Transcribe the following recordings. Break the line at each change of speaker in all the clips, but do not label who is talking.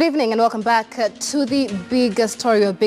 evening and welcome back to the big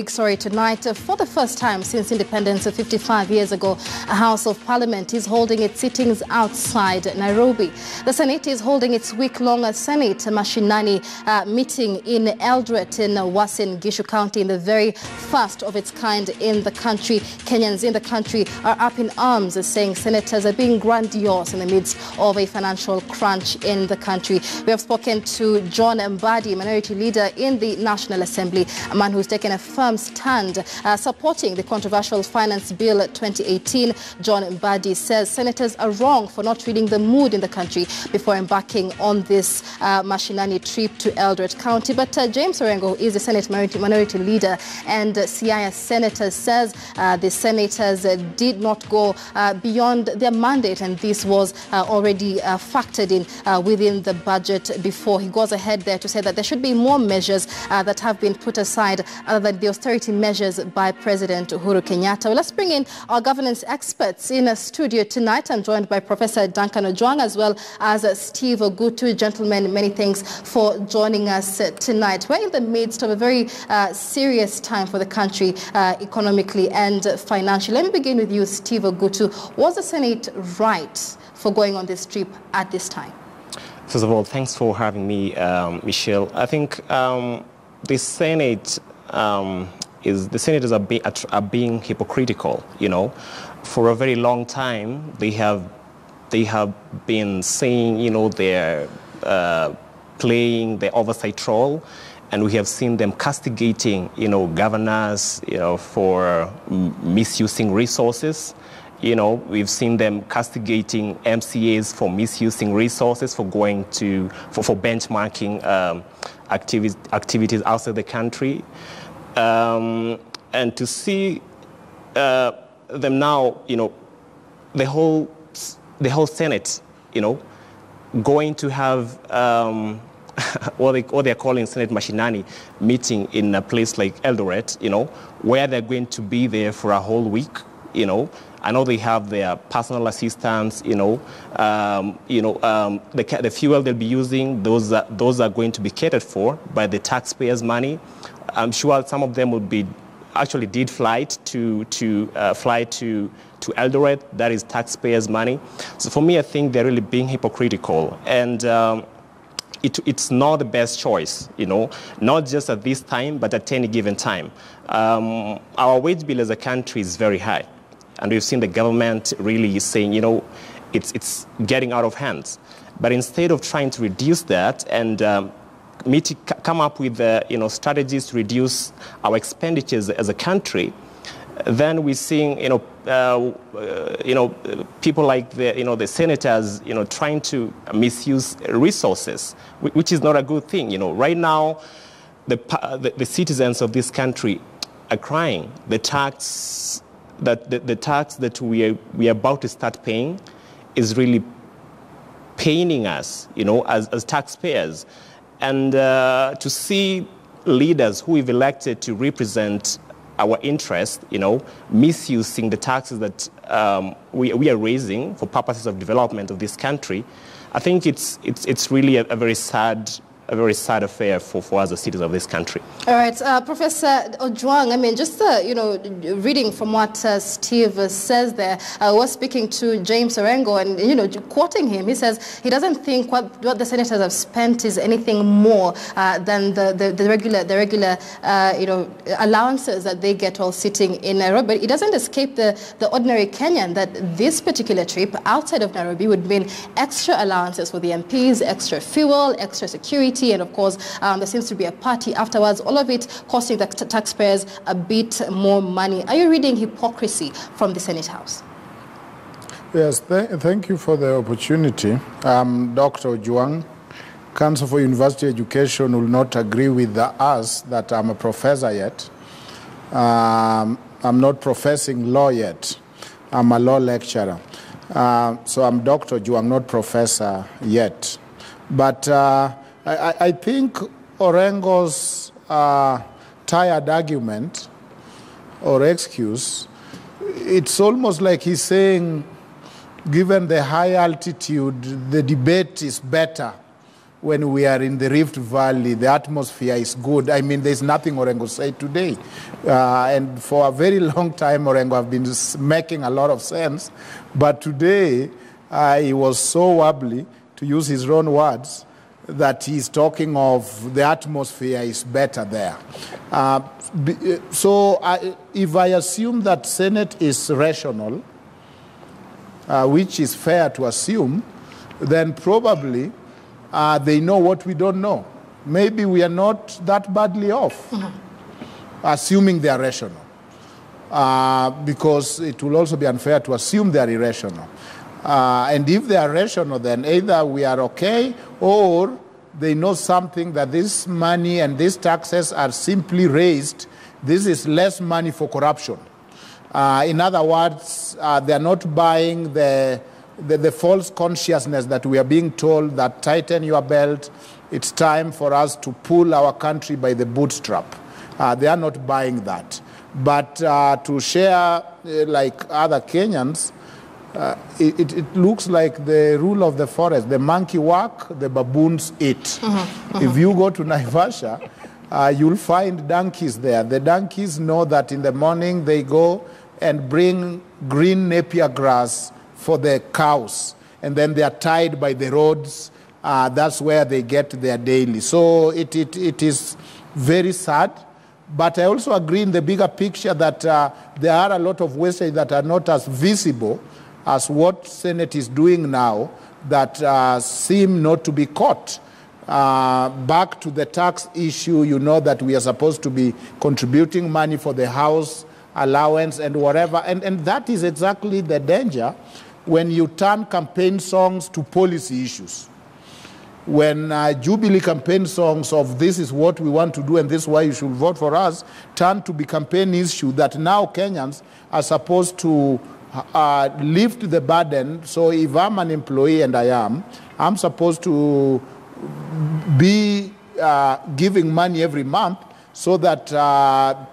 story tonight. For the first time since independence 55 years ago, a House of Parliament is holding its sittings outside Nairobi. The Senate is holding its week-long Senate Mashinani meeting in Eldoret in Uasin Gishu County, in the very first of its kind in the country. Kenyans in the country are up in arms, saying senators are being grandiose in the midst of a financial crunch in the country. We have spoken to John Mbadi, minority leader in the National Assembly, a man who's taken a firm stand supporting the controversial Finance Bill 2018. John Mbadi says senators are wrong for not reading the mood in the country before embarking on this Mashinani trip to Eldoret County. But James Arango is the Senate minority leader, and Siaya senator says the senators did not go beyond their mandate, and this was already factored in within the budget before. He goes ahead there to say that there should be more measures that have been put aside other than the austerity measures by President Uhuru Kenyatta. Well, let's bring in our governance experts in a studio tonight. I'm joined by Professor Duncan Ojwang as well as Steve Ogutu. Gentlemen, many thanks for joining us tonight. We're in the midst of a very serious time for the country economically and financially. Let me begin with you, Steve Ogutu. Was the Senate right for going on this trip at this time?
First of all, thanks for having me, Michelle. I think the Senate senators are being hypocritical. You know, for a very long time they have been saying, you know, they're playing the oversight role, and we have seen them castigating, you know, governors, you know, for misusing resources. You know, we've seen them castigating MCAs for misusing resources, for going for benchmarking activities outside the country, and to see them now, you know, the whole Senate, you know, going to have what they're calling Senate Mashinani meeting in a place like Eldoret, you know, where they're going to be there for a whole week, you know. I know they have their personal assistants, you know, the fuel they'll be using, those are going to be catered for by the taxpayers' money. I'm sure some of them actually did fly to Eldoret. That is taxpayers' money. So for me, I think they're really being hypocritical, and it's not the best choice, you know, not just at this time, but at any given time. Our wage bill as a country is very high. And we've seen the government really saying, you know, it's getting out of hands. But instead of trying to reduce that and come up with you know, strategies to reduce our expenditures as a country, then we're seeing, you know, people like the senators, you know, trying to misuse resources, which is not a good thing. You know, right now, the citizens of this country are crying. The tax that we are about to start paying is really paining us, you know, as taxpayers. And to see leaders who we've elected to represent our interests, you know, misusing the taxes that we are raising for purposes of development of this country, I think it's really a very sad affair for us as citizens of this country. All
right, Professor Ojwang, I mean, just, you know, reading from what Steve says there, we're speaking to James Arango, and, you know, quoting him, he says he doesn't think what the senators have spent is anything more than the regular you know, allowances that they get while sitting in Nairobi. But it doesn't escape the ordinary Kenyan that this particular trip outside of Nairobi would mean extra allowances for the MPs, extra fuel, extra security, and of course there seems to be a party afterwards, all of it costing the taxpayers a bit more money. Are you reading hypocrisy from the Senate House?
Yes, thank you for the opportunity. Dr. Ojwang, Council for University Education, will not agree with us that I'm a professor yet. I'm not professing law yet. I'm a law lecturer. So I'm Dr. Ojwang, not professor yet. But I think Orengo's tired argument or excuse, it's almost like he's saying, given the high altitude, the debate is better when we are in the Rift Valley, the atmosphere is good. I mean, there's nothing Arango said today. And for a very long time, Arango have been making a lot of sense. But today, he was so wobbly, to use his own words, that he's talking of the atmosphere is better there. If I assume that Senate is rational, which is fair to assume, then probably they know what we don't know. Maybe we are not that badly off, assuming they are rational. Because it will also be unfair to assume they are irrational. And if they are rational, then either we are okay, or they know something that this money and these taxes are simply raised. This is less money for corruption. In other words, they are not buying the false consciousness that we are being told that tighten your belt, it's time for us to pull our country by the bootstrap. They are not buying that. But to share like other Kenyans, it looks like the rule of the forest. The monkey work, the baboons eat. If you go to Naivasha, you'll find donkeys there. The donkeys know that in the morning they go and bring green napier grass for the cows, and then they are tied by the roads. That's where they get their daily. So it is very sad. But I also agree in the bigger picture that there are a lot of wastage that are not as visible as what Senate is doing now, that seem not to be caught. Back to the tax issue, you know that we are supposed to be contributing money for the house allowance and whatever, and that is exactly the danger when you turn campaign songs to policy issues. When Jubilee campaign songs of this is what we want to do and this is why you should vote for us turn to be campaign issue that now Kenyans are supposed to lift the burden. So if I'm an employee, and I'm supposed to be giving money every month so that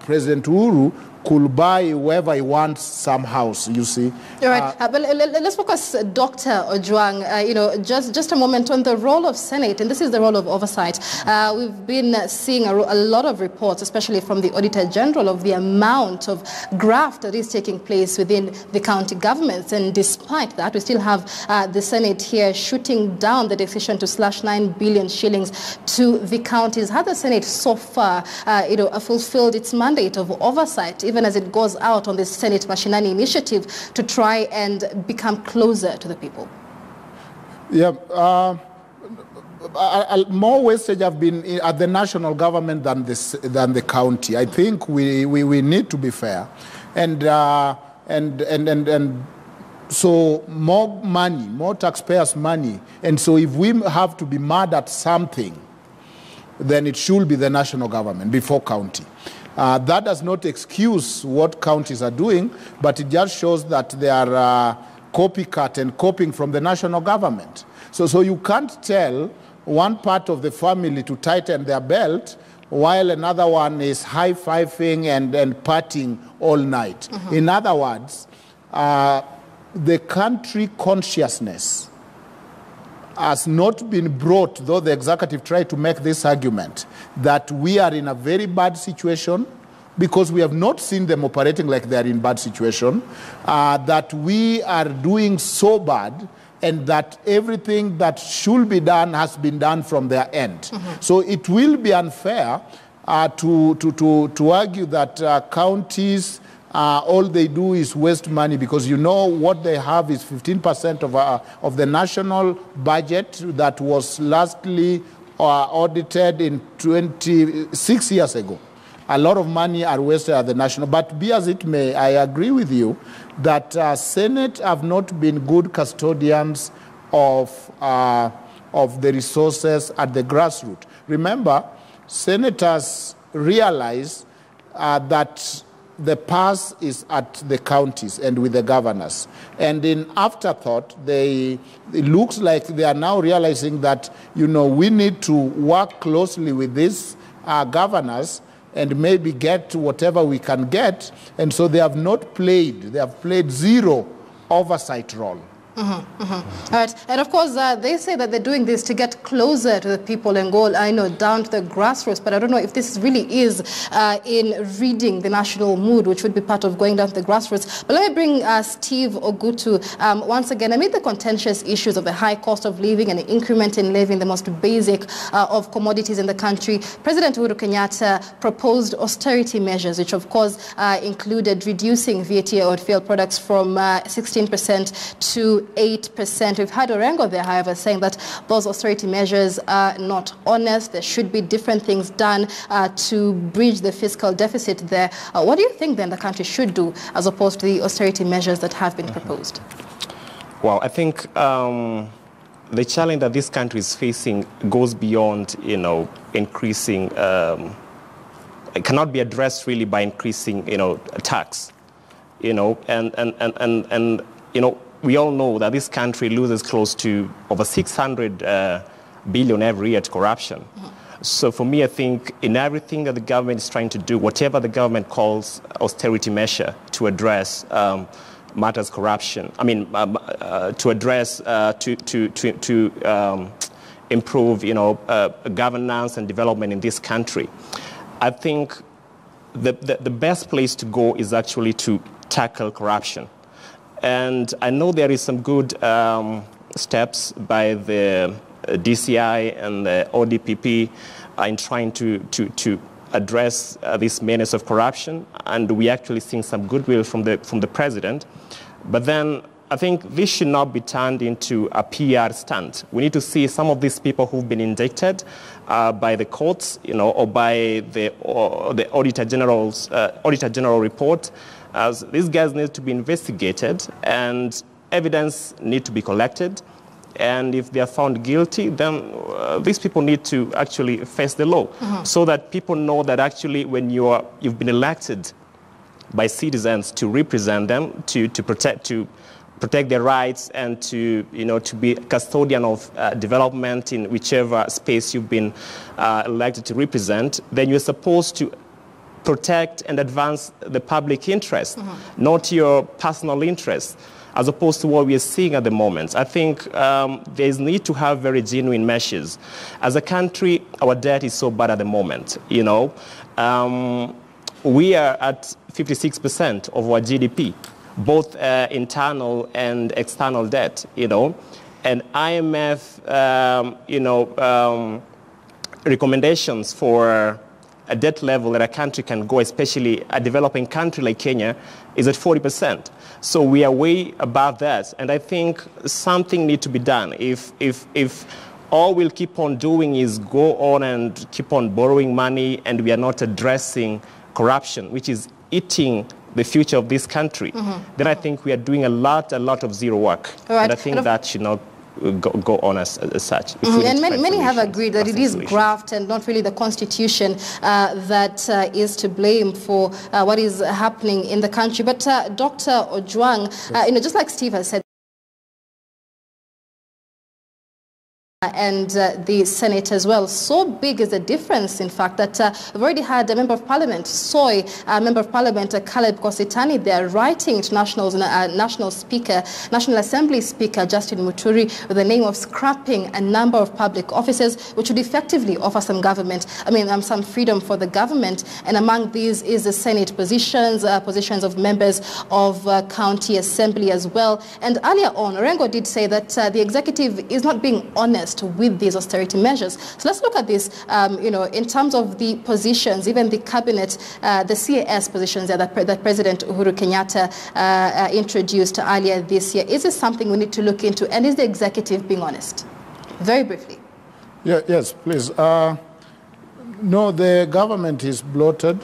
President Uhuru could buy whoever he wants some house, you see.
All right, but let's focus, Dr. Ojwang, just a moment on the role of Senate, and this is the role of oversight. We've been seeing a lot of reports, especially from the Auditor General, of the amount of graft that is taking place within the county governments, and despite that, we still have the Senate here shooting down the decision to slash 9 billion shillings to the counties. Has the Senate so far, fulfilled its mandate of oversight, even as it goes out on this Senate Mashinani initiative to try and become closer to the people?
Yeah, more wastage have been at the national government than the county. I think we need to be fair, and so more money, more taxpayers' money, and so if we have to be mad at something, then it should be the national government before county. That does not excuse what counties are doing, but it just shows that they are copycat and copying from the national government. So you can't tell one part of the family to tighten their belt while another one is high-fiving and partying all night. In other words, the country consciousness has not been brought, though the executive tried to make this argument, that we are in a very bad situation because we have not seen them operating like they are in bad situation, that we are doing so bad and that everything that should be done has been done from their end. So it will be unfair to argue that counties all they do is waste money, because you know what they have is 15% of the national budget that was lastly audited in 26 years ago. A lot of money are wasted at the national. But be as it may, I agree with you that Senate have not been good custodians of the resources at the grassroots. Remember, senators realize that the purse is at the counties and with the governors. And in afterthought, it looks like they are now realizing that, we need to work closely with these governors and maybe get whatever we can get. And so they have not played, they have played zero oversight role
All right. And of course, they say that they're doing this to get closer to the people and go, I know, down to the grassroots. But I don't know if this really is in reading the national mood, which would be part of going down to the grassroots. But let me bring Steve Ogutu once again. Amid the contentious issues of the high cost of living and the increment in living, the most basic of commodities in the country, President Uhuru Kenyatta proposed austerity measures, which of course included reducing VAT on fuel products from 16% to 8%. We've had Arango there, however, saying that those austerity measures are not honest. There should be different things done to bridge the fiscal deficit there. What do you think then the country should do as opposed to the austerity measures that have been proposed?
Well, I think the challenge that this country is facing goes beyond, increasing. It cannot be addressed really by increasing, tax, and we all know that this country loses close to over 600 billion every year to corruption. So for me, I think in everything that the government is trying to do, whatever the government calls austerity measure to address matters corruption, to address, to improve, governance and development in this country, I think the best place to go is actually to tackle corruption. And I know there is some good steps by the DCI and the ODPP in trying to address this menace of corruption, and we actually seeing some goodwill from the president. But then I think this should not be turned into a PR stunt. We need to see some of these people who've been indicted by the courts, or by the Auditor General report. As these guys need to be investigated and evidence need to be collected. And if they are found guilty, then these people need to actually face the law, so that people know that actually when you've been elected by citizens to represent them, to protect their rights and to be custodian of development in whichever space you've been elected to represent, then you're supposed to protect and advance the public interest, not your personal interest, as opposed to what we are seeing at the moment. I think there is need to have very genuine measures. As a country, our debt is so bad at the moment. We are at 56% of our GDP, both internal and external debt. And IMF, recommendations for a debt level that a country can go, especially a developing country like Kenya, is at 40%. So we are way above that. And I think something needs to be done. If all we'll keep on doing is go on and keep on borrowing money and we are not addressing corruption, which is eating the future of this country, then I think we are doing a lot of zero work. Right. And I think that should not go on as such.
And many have agreed that it is graft and not really the constitution that is to blame for what is happening in the country. But Dr. Ojwang, just like Steve has said, and the Senate as well. So big is the difference, in fact, that we've already had a Member of Parliament, Member of Parliament Caleb Kositani there, writing to National Assembly Speaker Justin Muturi with the name of scrapping a number of public offices, which would effectively offer some some freedom for the government. And among these is the Senate positions of members of County Assembly as well. And earlier on, Arango did say that the executive is not being honest with these austerity measures. So let's look at this, in terms of the positions, even the cabinet, the CAS positions that President Uhuru Kenyatta introduced earlier this year. Is this something we need to look into? And is the executive being honest? Very briefly.
Yes, please. No, the government is bloated.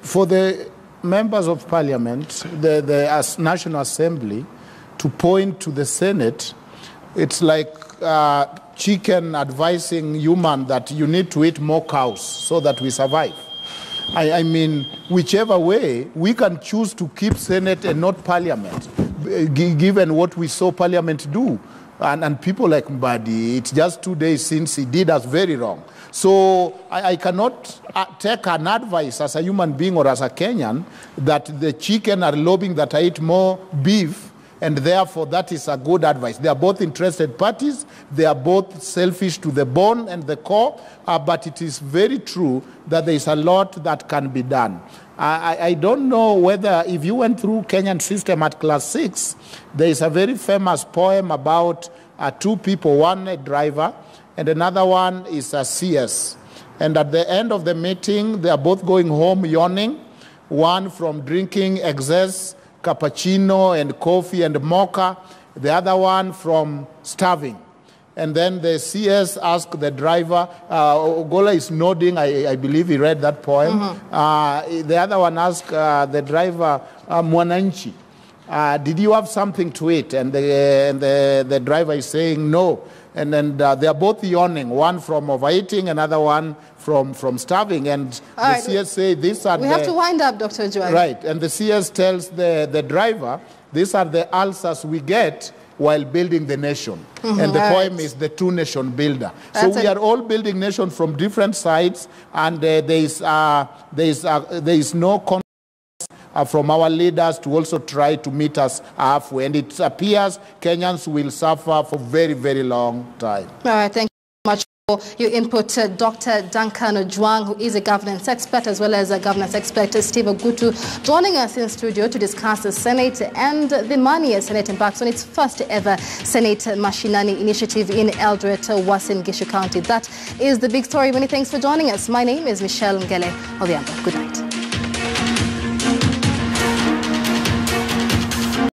For the members of parliament, the National Assembly, to point to the Senate, it's like chicken advising human that you need to eat more cows so that we survive. I mean, whichever way, we can choose to keep Senate and not Parliament, given what we saw Parliament do. And people like Mbadi, it's just 2 days since he did us very wrong. So I cannot take an advice as a human being or as a Kenyan that the chicken are lobbying that I eat more beef And therefore, that is a good advice. They are both interested parties. They are both selfish to the bone and the core. But it is very true that there is a lot that can be done. I don't know whether, if you went through Kenyan system at class 6, there is a very famous poem about two people, one a driver and another one is a CS. And at the end of the meeting, they are both going home yawning, one from drinking excess cappuccino and coffee and mocha, the other one from starving. And then the CS asked the driver, Ogola is nodding, I believe he read that poem. The other one asked the driver, Mwananchi, did you have something to eat? And the driver is saying no. And then they are both yawning, one from overeating, another one from starving. And the CS say these are
have to wind up, Dr. Joy.
Right, and the CS tells the driver, these are the ulcers we get while building the nation. And the poem is the two-nation builder. So we are all building nation from different sides, and there is no confidence from our leaders to also try to meet us halfway. And it appears Kenyans will suffer for very, very long time.
All right, thank you so much for your input, Dr. Duncan Ojwang, who is a governance expert, as well as a governance expert, Steve Ogutu, joining us in studio to discuss the Senate and the money Senate embarks on its first ever Senate Mashinani initiative in Eldoret, Uasin Gishu County. That is the big story. Many thanks for joining us. My name is Michelle Ngele Odhiambo. Good night.